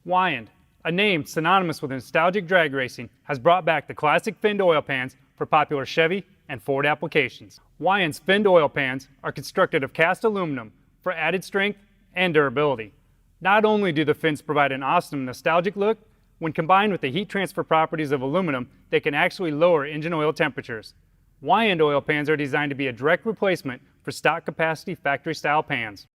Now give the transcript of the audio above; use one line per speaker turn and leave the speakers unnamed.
Weiand, a name synonymous with nostalgic drag racing, has brought back the classic finned oil pans for popular Chevy and Ford applications. Weiand's finned oil pans are constructed of cast aluminum for added strength and durability. Not only do the fins provide an awesome nostalgic look, when combined with the heat transfer properties of aluminum, they can actually lower engine oil temperatures. Weiand oil pans are designed to be a direct replacement for stock capacity factory style pans.